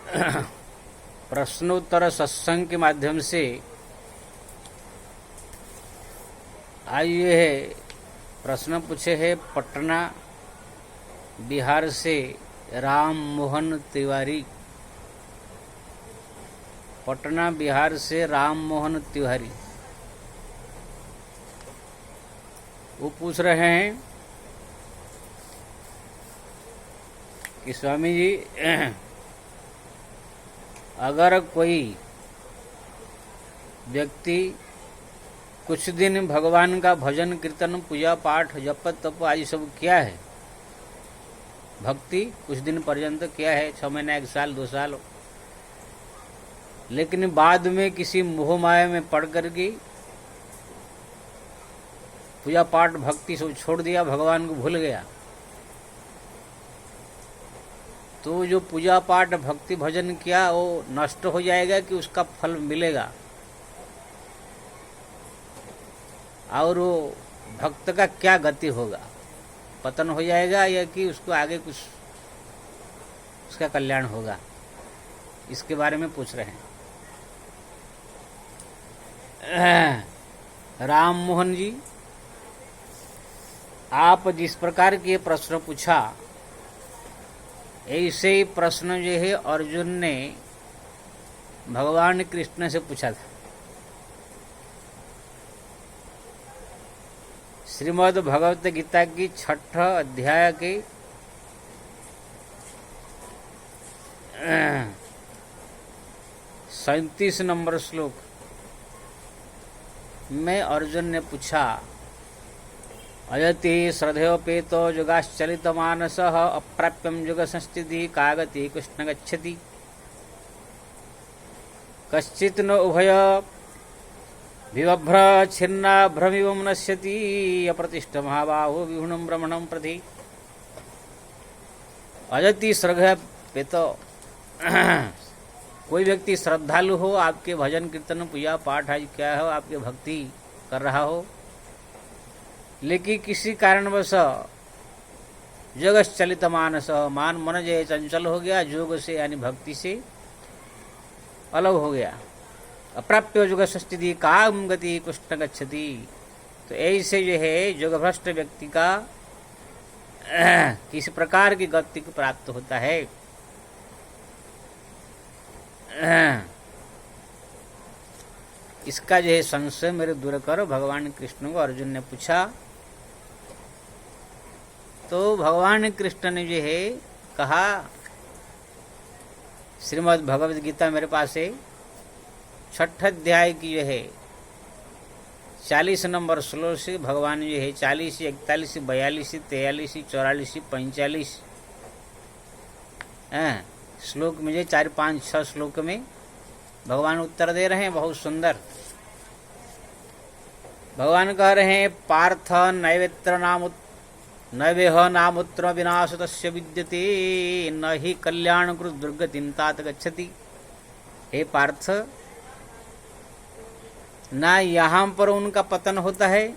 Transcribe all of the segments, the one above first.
प्रश्नोत्तर सत्संग के माध्यम से आज ये है प्रश्न पूछे है पटना बिहार से राम मोहन तिवारी। पटना बिहार से राम मोहन तिवारी वो पूछ रहे हैं कि स्वामी जी, अगर कोई व्यक्ति कुछ दिन भगवान का भजन कीर्तन पूजा पाठ जप तप आदि सब किया है, भक्ति कुछ दिन पर्यंत किया है, 6 महीना 1 साल 2 साल, लेकिन बाद में किसी मोह माया में पड़ करके पूजा पाठ भक्ति सब छोड़ दिया, भगवान को भूल गया, तो जो पूजा पाठ भक्ति भजन किया वो नष्ट हो जाएगा कि उसका फल मिलेगा? और वो भक्त का क्या गति होगा? पतन हो जाएगा या कि उसको आगे कुछ उसका कल्याण होगा? इसके बारे में पूछ रहे हैं। राम मोहन जी, आप जिस प्रकार के प्रश्न पूछा ऐसे ही प्रश्न जो है अर्जुन ने भगवान कृष्ण से पूछा था। श्रीमद् भगवत गीता की 6 अध्याय के 37 नंबर श्लोक में अर्जुन ने पूछा, अयति श्रद्धेयोपेतो युगाश्चलित मानसः अप्राप्यम युग संस्थिति कागति कृष्ण गच्छति कश्चित् न उभय विभभ्र छिन्ना भ्रमिवं नश्यति अप्रतिष्ठ महाबाहो विहुणं ब्रह्मणं प्रति। अयति श्रद्धेयोपेतो, कोई व्यक्ति श्रद्धालु हो, आपके भजन कीर्तन पूजा पाठ आज क्या हो, आपके भक्ति कर रहा हो, लेकिन किसी कारणवश जगश्चलित मानस, मन जो चंचल हो गया, जोग से यानी भक्ति से अलग हो गया, अप्राप्य युग स्थिति काम गति कृष्ण गच्छति, तो ऐसे जो है योगभ्रष्ट व्यक्ति का किस प्रकार की गति को प्राप्त होता है? इसका जो है संशय मेरे दूर करो, भगवान कृष्ण को अर्जुन ने पूछा। तो भगवान कृष्ण ने जो है कहा, श्रीमद् भगवद गीता मेरे पास है, 6 अध्याय की जो है 40 नंबर श्लोक से भगवान जो है 40, 41, 42, 43, 44, 45 श्लोक में जो 4, 5, 6 श्लोक में भगवान उत्तर दे रहे हैं, बहुत सुंदर। भगवान कह रहे हैं, पार्थ नैवेह नामुत्र विनाश तस्य विद्यते न ही कल्याण कृत दुर्गतिं तात गच्छति। हे पार्थ, ना यहाँ पर उनका पतन होता है,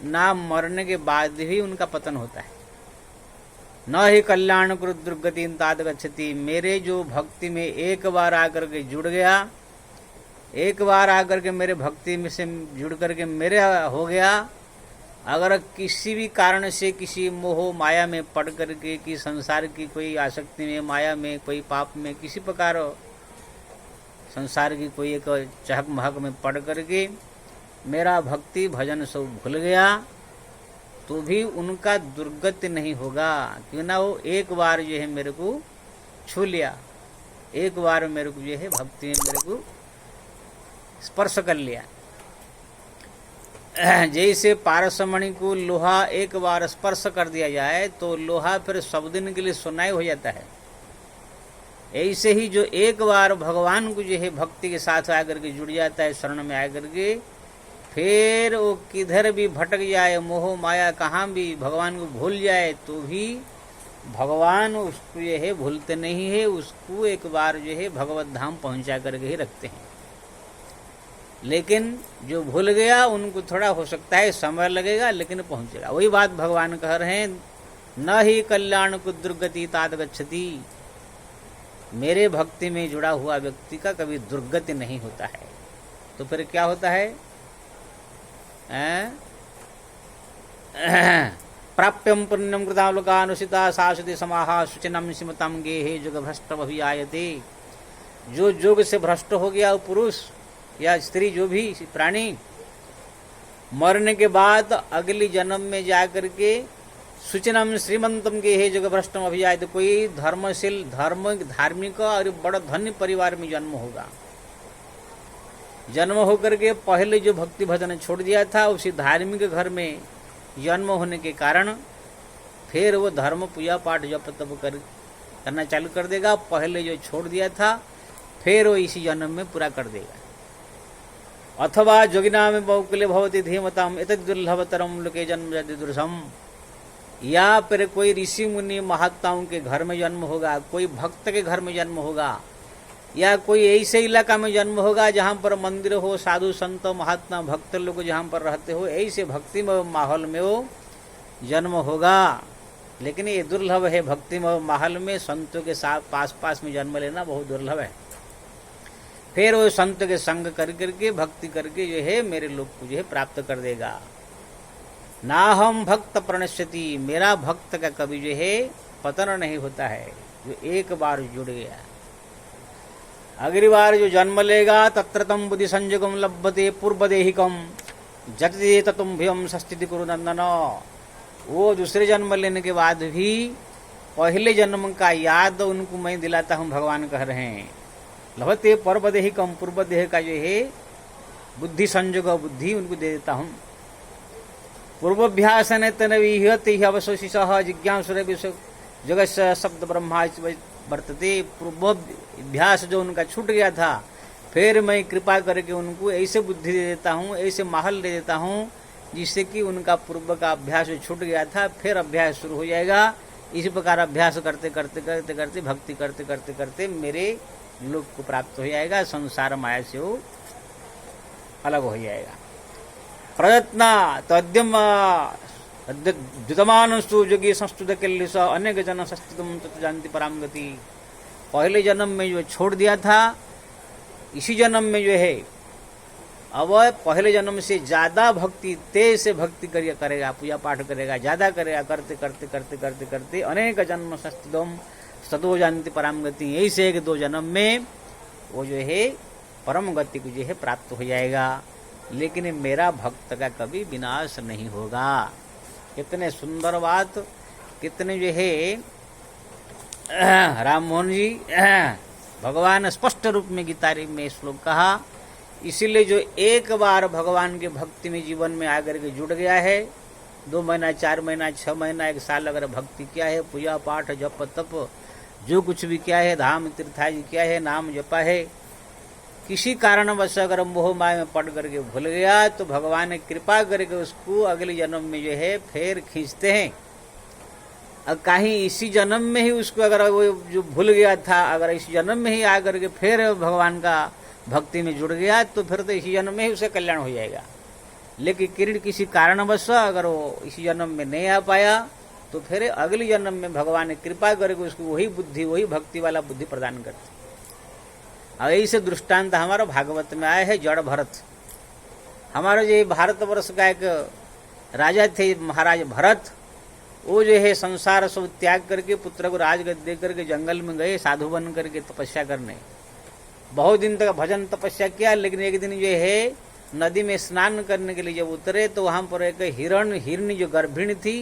ना मरने के बाद भी उनका पतन होता है। न ही कल्याण कृत दुर्गतिं तात गच्छति, मेरे जो भक्ति में एक बार आकर के जुड़ गया, एक बार आकर के मेरे भक्ति में से जुड़ करके मेरे हो गया, अगर किसी भी कारण से किसी मोह माया में पड़ करके कि संसार की कोई आसक्ति में, माया में, कोई पाप में, किसी प्रकार संसार की कोई एक चहक महक में पड़ करके मेरा भक्ति भजन सब भूल गया, तो भी उनका दुर्गति नहीं होगा, क्यों ना वो एक बार जो है मेरे को छू लिया, एक बार मेरे को जो है भक्ति में मेरे को स्पर्श कर लिया। जैसे पारसमणि को लोहा एक बार स्पर्श कर दिया जाए तो लोहा फिर सब दिन के लिए सुनाई हो जाता है, ऐसे ही जो एक बार भगवान को जो है भक्ति के साथ आकर के जुड़ जाता है, शरण में आकर के, फिर वो किधर भी भटक जाए, मोह माया कहाँ भी भगवान को भूल जाए, तो भी भगवान उसको जो है भूलते नहीं है, उसको एक बार जो है भगवत धाम पहुंचा करके ही रखते हैं। लेकिन जो भूल गया उनको थोड़ा हो सकता है समय लगेगा, लेकिन पहुंचेगा। वही बात भगवान कह रहे हैं, न ही कल्याण को दुर्गति तात गच्छति, मेरे भक्ति में जुड़ा हुआ व्यक्ति का कभी दुर्गति नहीं होता है। तो फिर क्या होता है? प्राप्यम पुण्यम कृतावलोकानुसिता शाश्वती समाहा शुचिनम सिमतम गेहे जुग भ्रष्ट अभियायते। जो जोग से भ्रष्ट हो गया वो पुरुष या स्त्री, जो भी प्राणी, मरने के बाद अगली जन्म में जाकर के सुचिनम श्रीमंतम के हे जग भ्रष्टम अभिजात, तो कोई धर्मशील धार्मिक और बड़ा धन्य परिवार में जन्म होगा। जन्म होकर के पहले जो भक्ति भजन छोड़ दिया था, उसी धार्मिक घर में जन्म होने के कारण फिर वो धर्म पूजा पाठ जप तप करना चालू कर देगा। पहले जो छोड़ दिया था फिर वो इसी जन्म में पूरा कर देगा। अथवा जोगिना में बहुकुले भवती धीमताम एतद् दुर्लभतरम लोके जन्म दुर्सम। या फिर कोई ऋषि मुनि महात्माओं के घर में जन्म होगा, कोई भक्त के घर में जन्म होगा, या कोई ऐसे इलाका में जन्म होगा जहाँ पर मंदिर हो, साधु संत महात्मा भक्त लोग जहाँ पर रहते हो, ऐसे भक्ति माहौल में वो जन्म होगा। लेकिन ये दुर्लभ है, भक्ति माहौल में संतों के साथ पास में जन्म लेना बहुत दुर्लभ है। फिर वो संत के संग कर करके भक्ति करके जो है मेरे लोग को जो है प्राप्त कर देगा। ना हम भक्त प्रणश्यति, मेरा भक्त का कभी जो है पतन नहीं होता है। जो एक बार जुड़ गया, अगली बार जो जन्म लेगा तत्र तम बुद्धि संयोगम लभते पूर्वदेहिकम जटते ततुम भयम सस्थिति कुरु नंदन। वो दूसरे जन्म लेने के बाद भी पहले जन्म का याद उनको मैं दिलाता हूँ, भगवान कह रहे हैं। लभते पूर्वदेहिकम, पूर्व देह का जो है बुद्धि संयोग बुद्धि उनको दे देता हूँ। पूर्वाभ्यासन तनवीहति अवशोषिष जिज्ञासुर जगत शब्द ब्रह्मा वर्तते। पूर्वाभ्यास जो उनका छूट गया था, फिर मैं कृपा करके उनको ऐसे बुद्धि दे देता हूँ, ऐसे माहौल दे देता हूँ जिससे कि उनका पूर्व का अभ्यास जो छूट गया था फिर अभ्यास शुरू हो जाएगा। इसी प्रकार अभ्यास करते करते करते करते भक्ति करते करते करते मेरे लोक को प्राप्त हो जाएगा, संसार माया से वो अलग हो जाएगा। प्रयत्न तद्यम द्युतमानस्तु जोगी संस्तुत किल्लिस अनेक जन संस्थितम तत् जानती पराम गति। पहले जन्म में जो छोड़ दिया था, इसी जन्म में जो है अब पहले जन्म से ज्यादा भक्ति, तेज से भक्ति करेगा, पूजा पाठ करेगा, ज्यादा करेगा, करते करते करते करते करते अनेक जन्म संस्थितम सतो जानती परम गति। यही से एक दो जन्म में वो जो है परम गति को जो है प्राप्त हो जाएगा। लेकिन मेरा भक्त का कभी विनाश नहीं होगा। कितने सुंदर बात, कितने जो है राम मोहन जी भगवान स्पष्ट रूप में गीता में श्लोक कहा। इसीलिए जो एक बार भगवान के भक्ति में जीवन में आकर के जुड़ गया है, 2 महीना 4 महीना 6 महीना 1 साल अगर भक्ति किया है, पूजा पाठ जप तप जो कुछ भी किया है, धाम तीर्थादि किया है, नाम जपा है, किसी कारणवश अगर मोह माया में पड़ करके भूल गया तो भगवान ने कृपा करके उसको अगले जन्म में जो है फिर खींचते हैं। और कहीं इसी जन्म में ही उसको अगर वो जो भूल गया था, अगर इसी जन्म में ही आकर के फिर भगवान का भक्ति में जुड़ गया तो फिर तो इसी जन्म में ही उसे कल्याण हो जाएगा। लेकिन किरण किसी कारणवश अगर वो इसी जन्म में नहीं आ पाया तो फिर अगले जन्म में भगवान ने कृपा करके उसको वही बुद्धि, वही भक्ति वाला बुद्धि प्रदान करते। अब ऐसे दृष्टांत हमारा भागवत में आया है। जड़ भरत, हमारा जो भारतवर्ष का एक राजा थे महाराज भरत, वो जो है संसार सब त्याग करके पुत्र को राजगद्दी दे करके जंगल में गए साधु बन करके तपस्या करने। बहुत दिन तक भजन तपस्या किया, लेकिन एक दिन जो है नदी में स्नान करने के लिए जब उतरे तो वहां पर एक हिरणी जो गर्भिणी थी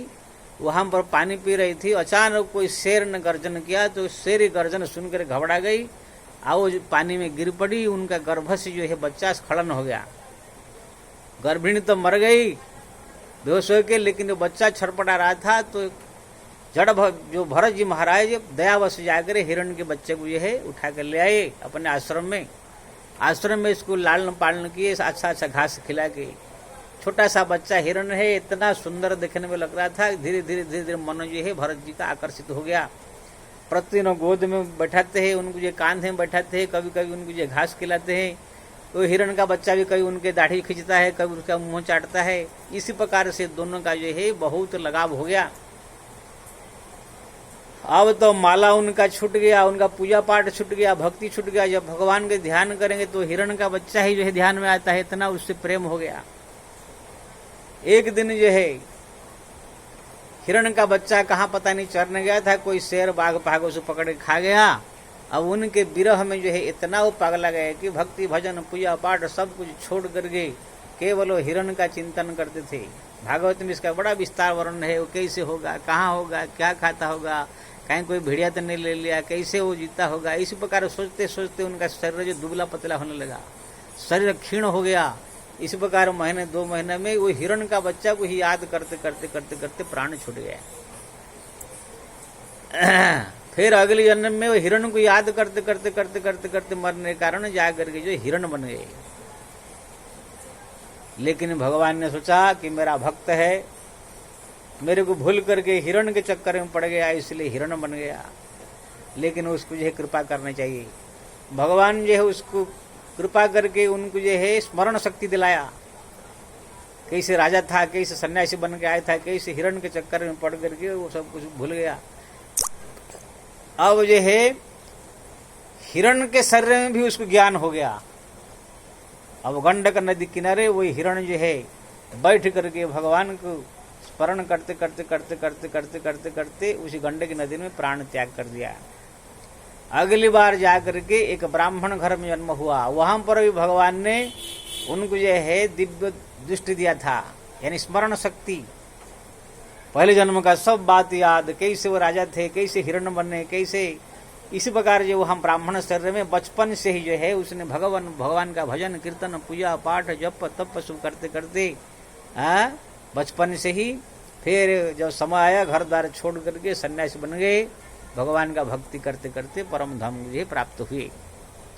वहां पर पानी पी रही थी। अचानक कोई शेर ने गर्जन किया तो शेर गर्जन सुनकर घबरा गई, वो पानी में गिर पड़ी। उनका गर्भ से जो है बच्चा स्खलन हो गया। गर्भिणी तो मर गई बेहोश होकर, लेकिन जो बच्चा छटपटा रहा था तो जो भरत जी महाराज दयावश जाकर हिरण के बच्चे को जो है उठा कर ले आए अपने आश्रम में। आश्रम में इसको लालन पालन किए, अच्छा अच्छा घास खिला के। छोटा सा बच्चा हिरण है, इतना सुंदर देखने में लग रहा था। धीरे धीरे मन जो है भरत जी का आकर्षित हो गया। प्रतिदिन गोद में बैठाते हैं, उनको जो कांधे में बैठाते हैं, कभी कभी उनको जो घास खिलाते हैं। तो हिरण का बच्चा भी कभी उनके दाढ़ी खींचता है, कभी उसका मुंह चाटता है। इसी प्रकार से दोनों का जो है बहुत लगाव हो गया। अब तो माला उनका छूट गया, उनका पूजा पाठ छूट गया, भक्ति छूट गया। जब भगवान के ध्यान करेंगे तो हिरण का बच्चा ही जो है ध्यान में आता है, इतना उससे प्रेम हो गया। एक दिन जो है हिरण का बच्चा कहाँ पता नहीं चरने गया था, कोई शेर बाघ भाग उसे पकड़ के खा गया। अब उनके विरह में जो है इतना वो पागला गए कि भक्ति भजन पूजा पाठ सब कुछ छोड़ करके केवल वो हिरण का चिंतन करते थे। भागवत में इसका बड़ा विस्तार वर्णन है, वो कैसे होगा, कहाँ होगा, क्या खाता होगा, कहीं कोई भेड़िया तो नहीं ले लिया, कैसे वो जीता होगा। इसी प्रकार सोचते सोचते उनका शरीर जो दुबला पतला होने लगा, शरीर क्षीण हो गया। इस प्रकार महीने 2 महीने में वो हिरण का बच्चा को ही याद करते करते करते करते प्राण छूट गया। फिर अगले जन्म में वो हिरण को याद करते करते करते करते करते मरने के कारण जाकर के जो हिरण बन गए। लेकिन भगवान ने सोचा कि मेरा भक्त है, मेरे को भूल करके हिरण के चक्कर में पड़ गया, इसलिए हिरण बन गया। लेकिन उसको जो है कृपा करनी चाहिए। भगवान जो है उसको कृपा करके उनको जो है स्मरण शक्ति दिलाया। कैसे राजा था, कैसे सन्यासी बन के आया था, कैसे हिरण के चक्कर में पड़ करके वो सब कुछ भूल गया। अब जो है हिरण के शरीर में भी उसको ज्ञान हो गया। अब गंडक नदी किनारे वही हिरण जो है बैठ करके भगवान को स्मरण करते करते करते करते करते करते करते उसी गंडक नदी में प्राण त्याग कर दिया। अगली बार जाकर के एक ब्राह्मण घर में जन्म हुआ, वहां पर भी भगवान ने उनको जो है दिव्य दृष्टि दिया था, यानी स्मरण शक्ति। पहले जन्म का सब बात याद, कैसे वो राजा थे, कैसे हिरण बने, कैसे इसी प्रकार जो हम ब्राह्मण शरीर में बचपन से ही जो है उसने भगवान का भजन कीर्तन पूजा पाठ जप तप सब करते करते बचपन से ही। फिर जब समय आया घर द्वार छोड़ करके सन्यासी बन गए, भगवान का भक्ति करते करते परम धाम मुझे प्राप्त हुए।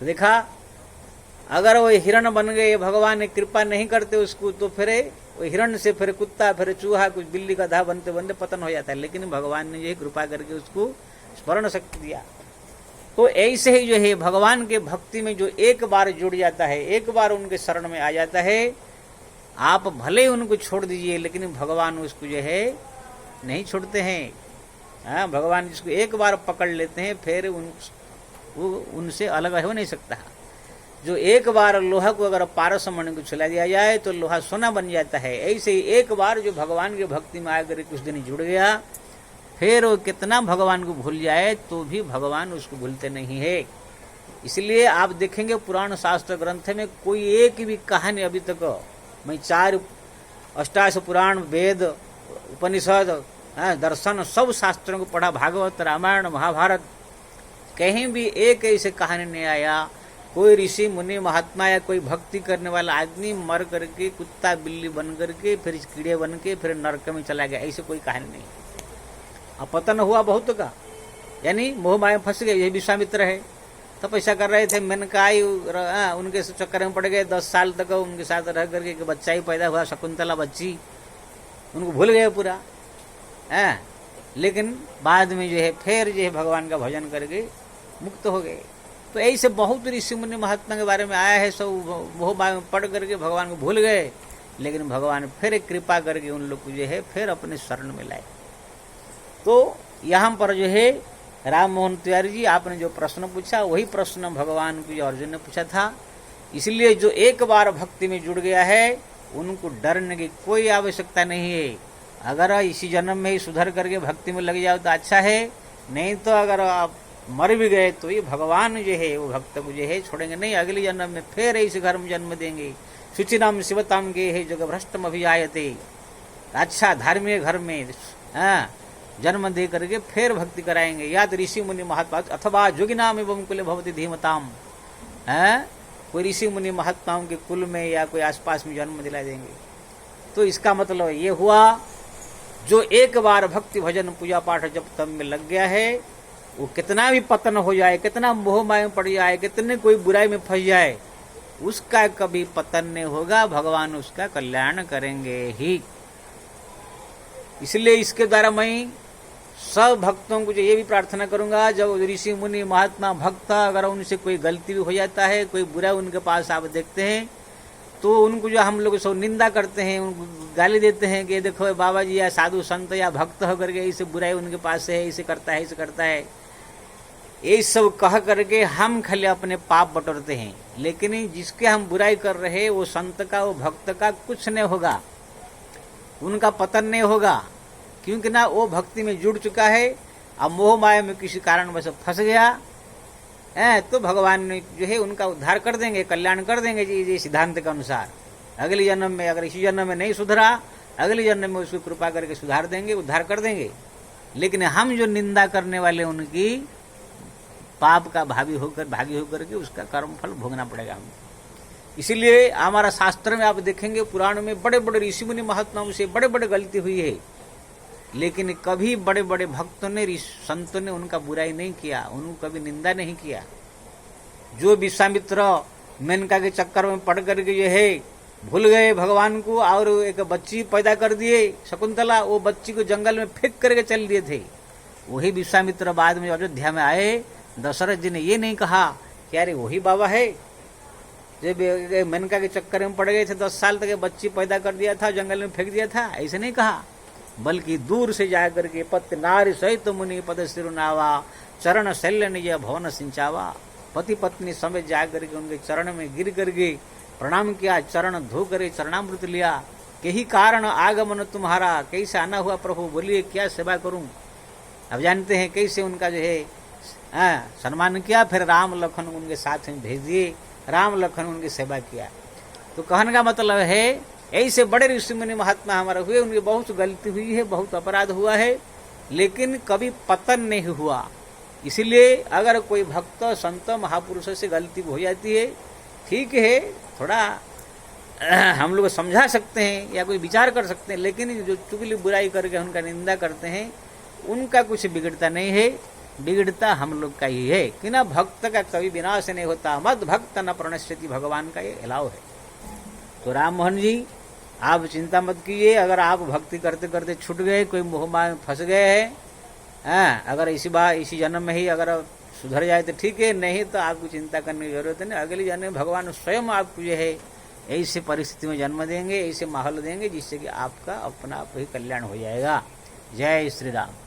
तो देखा, अगर वो हिरण बन गए, भगवान ने कृपा नहीं करते उसको, तो फिर वो हिरण से फिर कुत्ता, फिर चूहा, कुछ बिल्ली गधा बनते बनते पतन हो जाता है। लेकिन भगवान ने जो कृपा करके उसको स्मरण शक्ति दिया। तो ऐसे ही जो है भगवान के भक्ति में जो एक बार जुड़ जाता है, एक बार उनके शरण में आ जाता है, आप भले उनको छोड़ दीजिए लेकिन भगवान उसको जो है नहीं छोड़ते हैं। हाँ, भगवान जिसको एक बार पकड़ लेते हैं फिर वो उनसे अलग हो नहीं सकता। जो एक बार लोहा को अगर पारस मणि को छुला दिया जाए तो लोहा सोना बन जाता है। ऐसे ही एक बार जो भगवान की भक्ति में आकर कुछ दिन जुड़ गया, फिर वो कितना भगवान को भूल जाए तो भी भगवान उसको भूलते नहीं है। इसलिए आप देखेंगे पुराण शास्त्र ग्रंथ में कोई एक भी कहानी अभी तक, मैं 4 अष्टादश पुराण, वेद, उपनिषद, दर्शन सब शास्त्रों को पढ़ा, भागवत, रामायण, महाभारत, कहीं भी एक ऐसे कहानी नहीं आया कोई ऋषि मुनि महात्मा या कोई भक्ति करने वाला आदमी मर करके कुत्ता बिल्ली बन करके फिर कीड़े बन के फिर नरक में चला गया। ऐसे कोई कहानी नहीं। अब पतन हुआ बहुत का, यानी मोह माया फंस गए। ये विश्वामित्र है, तपस्या कर रहे थे, मेनकाई उनके चक्कर में पड़ गए। 10 साल तक उनके साथ रह करके बच्चा ही पैदा हुआ, शकुंतला बच्ची, उनको भूल गए पूरा। लेकिन बाद में जो है फिर जो है भगवान का भजन करके मुक्त हो गए। तो ऐसे बहुत ऋषि मुनि महात्मा के बारे में आया है, सब मोह माया में पड़ करके भगवान को भूल गए, लेकिन भगवान फिर कृपा करके उन लोग को जो है फिर अपने शरण में लाए। तो यहाँ पर जो है राम मोहन तिवारी जी, आपने जो प्रश्न पूछा वही प्रश्न भगवान को अर्जुन ने पूछा था। इसलिए जो एक बार भक्ति में जुड़ गया है उनको डरने की कोई आवश्यकता नहीं है। अगर इसी जन्म में ही सुधर करके भक्ति में लग जाओ तो अच्छा है, नहीं तो अगर आप मर भी गए तो ये भगवान जो है वो भक्त को जो है छोड़ेंगे नहीं, अगले जन्म में फिर इस घर में जन्म देंगे। शुचिनाम शिवताम गे है जग भ्रष्टम अभिजायते, अच्छा धार्मिक घर में जन्म दे करके फिर भक्ति कराएंगे। या तो ऋषि मुनि महात्मा अथवा जोगिनाम एवं कुल भवति धीमताम, कोई ऋषि मुनि महात्माओं के कुल में या कोई आसपास में जन्म दिला देंगे। तो इसका मतलब ये हुआ जो एक बार भक्ति भजन पूजा पाठ जब तब में लग गया है, वो कितना भी पतन हो जाए, कितना मोह माया में पड़ जाए, कितने कोई बुराई में फंस जाए, उसका कभी पतन नहीं होगा, भगवान उसका कल्याण करेंगे ही। इसलिए इसके द्वारा मैं सब भक्तों को ये भी प्रार्थना करूंगा, जब ऋषि मुनि महात्मा भक्त अगर उनसे कोई गलती भी हो जाता है, कोई बुरा उनके पास आप देखते हैं, तो उनको जो हम लोग सब निंदा करते हैं, उनको गाली देते हैं कि देखो बाबा जी या साधु संत या भक्त हो करके इसे बुराई उनके पास है, इसे करता है, इसे करता है, ये सब कह करके हम खाली अपने पाप बटोरते हैं। लेकिन जिसके हम बुराई कर रहे हैं वो संत का, वो भक्त का कुछ नहीं होगा, उनका पतन नहीं होगा, क्योंकि ना वो भक्ति में जुड़ चुका है। अब मोह माया में किसी कारणवश फंस गया है तो भगवान जो है उनका उद्धार कर देंगे, कल्याण कर देंगे जी सिद्धांत के अनुसार। अगले जन्म में, अगर इसी जन्म में नहीं सुधरा, अगले जन्म में उसकी कृपा करके सुधार देंगे, उद्धार कर देंगे। लेकिन हम जो निंदा करने वाले उनकी पाप का भागी होकर के उसका कर्म फल भोगना पड़ेगा हमको। इसीलिए हमारा शास्त्र में आप देखेंगे, पुराण में बड़े बड़े ऋषि मुनि महात्माओं से बड़े बड़े गलती हुई है, लेकिन कभी बड़े बड़े भक्तों ने, संतों ने उनका बुराई नहीं किया, उनको कभी निंदा नहीं किया। जो विश्वामित्र मेनका के चक्कर में पड़ करके जो है भूल गए भगवान को और एक बच्ची पैदा कर दिए शकुंतला, वो बच्ची को जंगल में फेंक करके चल दिए थे। वही विश्वामित्र बाद में अयोध्या में आए, दशरथ जी ने ये नहीं कहा कि अरे वही बाबा है जब मेनका के चक्कर में पड़ गए थे, 10 साल तक बच्ची पैदा कर दिया था, जंगल में फेंक दिया था, ऐसे नहीं कहा। बल्कि दूर से जाकर के पति नारी सहित मुनि पद सिरुनावा, चरण शल्य निज भवन सिंचावा, पति पत्नी समेत जाकर के उनके चरण में गिर करके प्रणाम किया, चरण धो कर चरणामृत लिया। यही कारण आगमन तुम्हारा, कैसे आना हुआ प्रभु, बोलिए क्या सेवा करूं। अब जानते हैं कैसे उनका जो है सम्मान किया। फिर राम लखन उनके साथ में भेज दिए, राम लखन उनकी सेवा किया। तो कहने का मतलब है ऐसे बड़े ऋषि मुनि महात्मा हमारे हुए, उनकी बहुत गलती हुई है, बहुत अपराध हुआ है, लेकिन कभी पतन नहीं हुआ। इसलिए अगर कोई भक्त संत महापुरुषों से गलती हो जाती है, ठीक है, थोड़ा हम लोग समझा सकते हैं या कोई विचार कर सकते हैं, लेकिन जो चुगली बुराई करके उनका निंदा करते हैं उनका कुछ बिगड़ता नहीं है, बिगड़ता हम लोग का ही है कि ना भक्त का कभी विनाश नहीं होता, मद भक्त न प्रणश्यति, भगवान का ये अलाव है। तो राम मोहन जी आप चिंता मत कीजिए, अगर आप भक्ति करते करते छूट गए, कोई मोह माया में फंस गए हैं, अगर इसी जन्म में ही अगर सुधर जाए तो ठीक है, नहीं तो आपको चिंता करने की जरूरत नहीं। अगले जन्म में भगवान स्वयं आपको जो है ऐसी परिस्थिति में जन्म देंगे, ऐसे माहौल देंगे जिससे कि आपका अपना आप ही कल्याण हो जाएगा। जय श्री राम।